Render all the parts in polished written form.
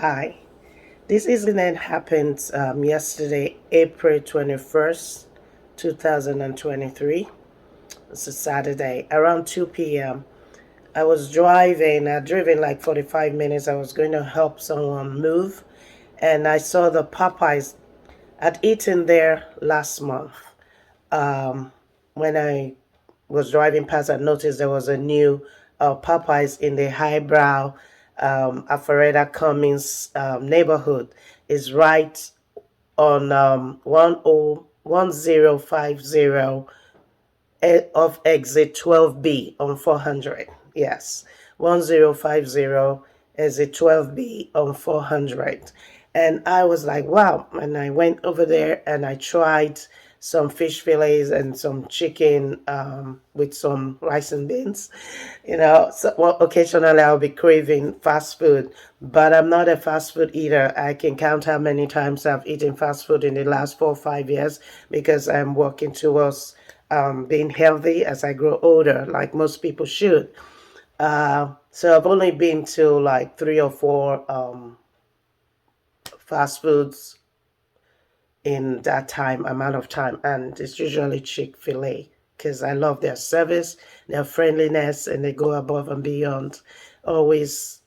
Hi. This incident happened yesterday, April 21st, 2023. It's a Saturday, around 2 p.m. I was driving, I'd driven like 45 minutes. I was going to help someone move, and I saw the Popeyes. I'd eaten there last month. Um, when I was driving past, I noticed there was a new Popeyes in the highbrow Alpharetta Cummings neighborhood. Is right on 1050 of exit 12B on 400. Yes, 1050 exit 12B on 400. And I was like, wow. And I went over there and I tried some fish fillets and some chicken with some rice and beans. So, well, occasionally I'll be craving fast food, but I'm not a fast food eater. I can count how many times I've eaten fast food in the last 4 or 5 years because I'm working towards being healthy as I grow older, like most people should. So I've only been to like 3 or 4 fast foods in that time amount of time, and it's usually Chick-fil-A because I love their service, their friendliness, and they go above and beyond. Always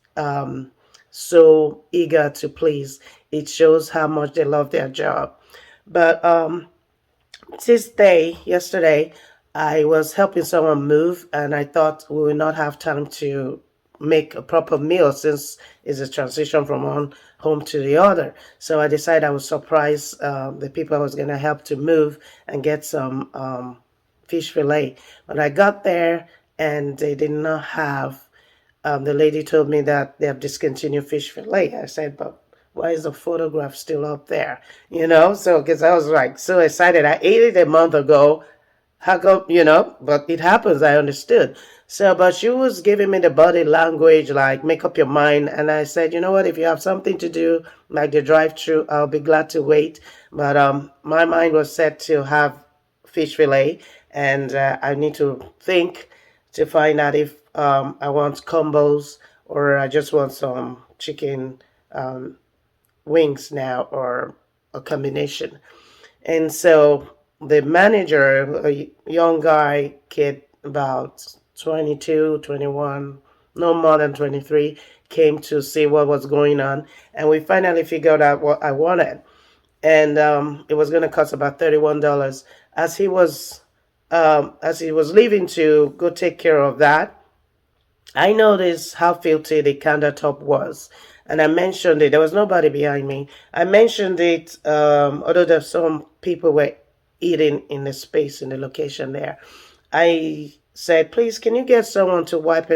so eager to please. It shows how much they love their job. But yesterday, I was helping someone move, and I thought we would not have time to make a proper meal since it's a transition from one home to the other. So I decided I would surprise the people I was going to help to move and get some fish fillet. When I got there, and they did not have, the lady told me that they have discontinued fish fillet. I said, but why is the photograph still up there? So because I was like so excited. I ate it a month ago. How come, but it happens. I understood. So, but she was giving me the body language, like, make up your mind. And I said, you know what, if you have something to do, like the drive through, I'll be glad to wait. But my mind was set to have fish fillet, and I need to think to find out if I want combos or I just want some chicken um, wings now or a combination. And so the manager, a young guy, kid about 22, 21, no more than 23, came to see what was going on. And we finally figured out what I wanted. And it was going to cost about $31. As he was leaving to go take care of that, I noticed how filthy the countertop was. And I mentioned it. There was nobody behind me. I mentioned it, although there's some people were eating in the space in the location there. I said, please, can you get someone to wipe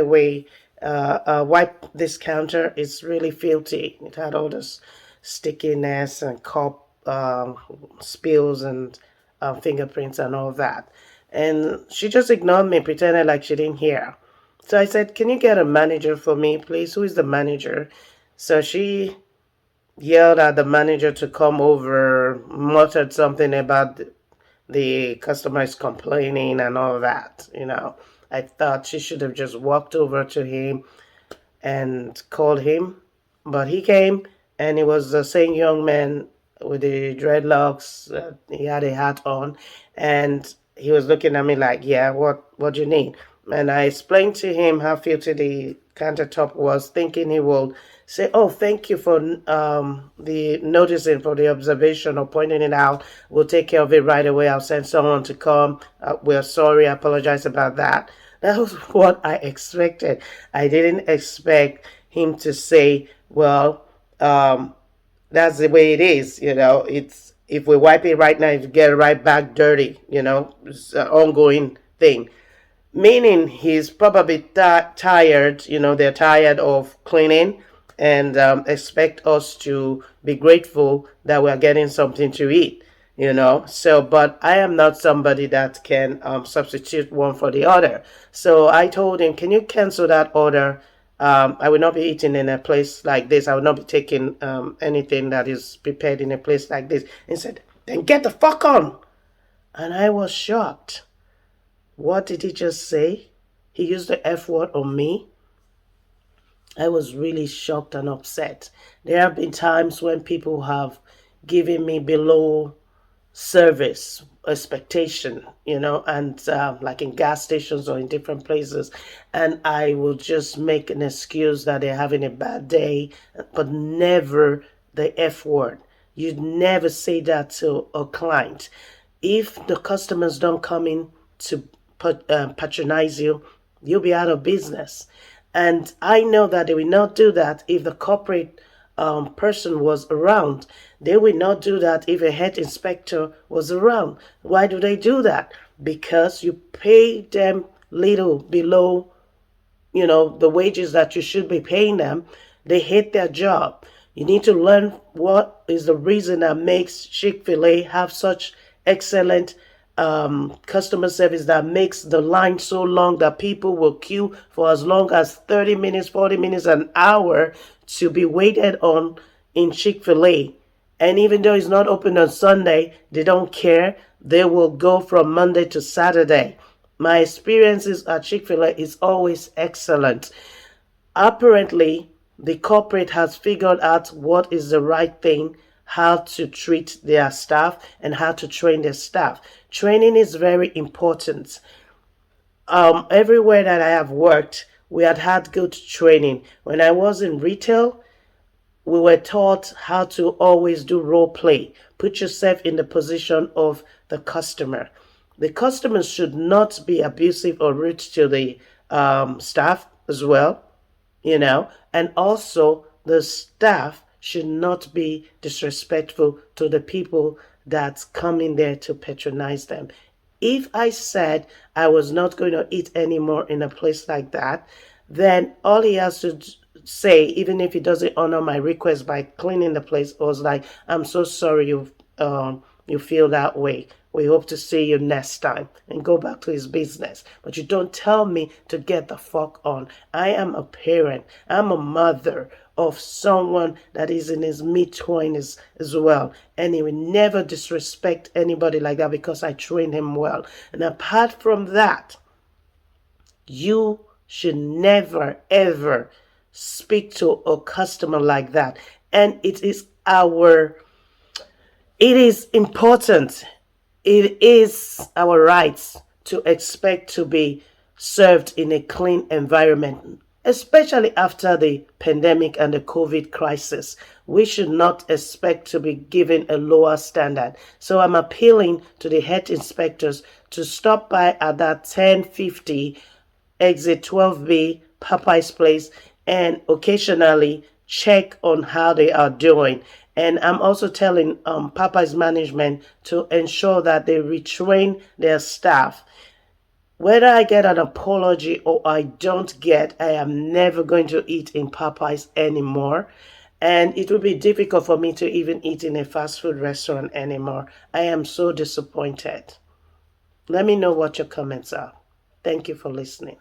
this counter? It's really filthy. It had all this stickiness and cup spills and fingerprints and all that. And she just ignored me, pretended like she didn't hear. So I said, can you get a manager for me, please? Who is the manager? So she yelled at the manager to come over, muttered something about the customer is complaining and all that. I thought she should have just walked over to him and called him. But he came, and he was the same young man with the dreadlocks. He had a hat on, and he was looking at me like, yeah, what do you need? And I explained to him how filthy the countertop was, thinking he will say, oh, thank you for the noticing, for the observation or pointing it out. We'll take care of it right away. I'll send someone to come. We're sorry. I apologize about that. That was what I expected. I didn't expect him to say, well, that's the way it is. It's, if we wipe it right now, it get right back dirty. It's an ongoing thing. Meaning he's probably tired. They're tired of cleaning, and expect us to be grateful that we're getting something to eat. So, but I am not somebody that can substitute one for the other. So I told him, can you cancel that order? I will not be eating in a place like this. I will not be taking anything that is prepared in a place like this. He said, then get the fuck on. And I was shocked. What did he just say? He used the F word on me. I was really shocked and upset. There have been times when people have given me below service expectation, and like in gas stations or in different places, and I will just make an excuse that they're having a bad day, but never the F word. You'd never say that to a client. If the customers don't come in to patronize you, you'll be out of business. And I know that they will not do that if the corporate person was around. They will not do that if a head inspector was around. Why do they do that? Because you pay them little below, the wages that you should be paying them. They hate their job. You need to learn what is the reason that makes Chick-fil-A have such excellent customer service, that makes the line so long that people will queue for as long as 30 minutes, 40 minutes, an hour to be waited on in Chick-fil-A. And even though it's not open on Sunday, they don't care. They will go from Monday to Saturday. My experiences at Chick-fil-A is always excellent. Apparently, the corporate has figured out what is the right thing, how to treat their staff, and how to train their staff. Training is very important. Everywhere that I have worked, we had good training. When I was in retail, we were taught how to always do role play. Put yourself in the position of the customer. The customers should not be abusive or rude to the staff as well, and also the staff should not be disrespectful to the people that come in there to patronize them. If I said I was not going to eat anymore in a place like that, then all he has to say, even if he doesn't honor my request by cleaning the place, was like, "I'm so sorry you feel that way. We hope to see you next time," and go back to his business. But you don't tell me to get the fuck on. I am a parent. I'm a mother of someone that is in his mid-20s as well. And he will never disrespect anybody like that because I trained him well. And apart from that, you should never, ever speak to a customer like that. And it is important. It is our rights to expect to be served in a clean environment, especially after the pandemic and the COVID crisis. We should not expect to be given a lower standard. So I'm appealing to the head inspectors to stop by at that 1050 exit 12B Popeyes place and occasionally check on how they are doing. And I'm also telling Popeyes management to ensure that they retrain their staff. Whether I get an apology or I don't get, I am never going to eat in Popeyes anymore. And it will be difficult for me to even eat in a fast food restaurant anymore. I am so disappointed. Let me know what your comments are. Thank you for listening.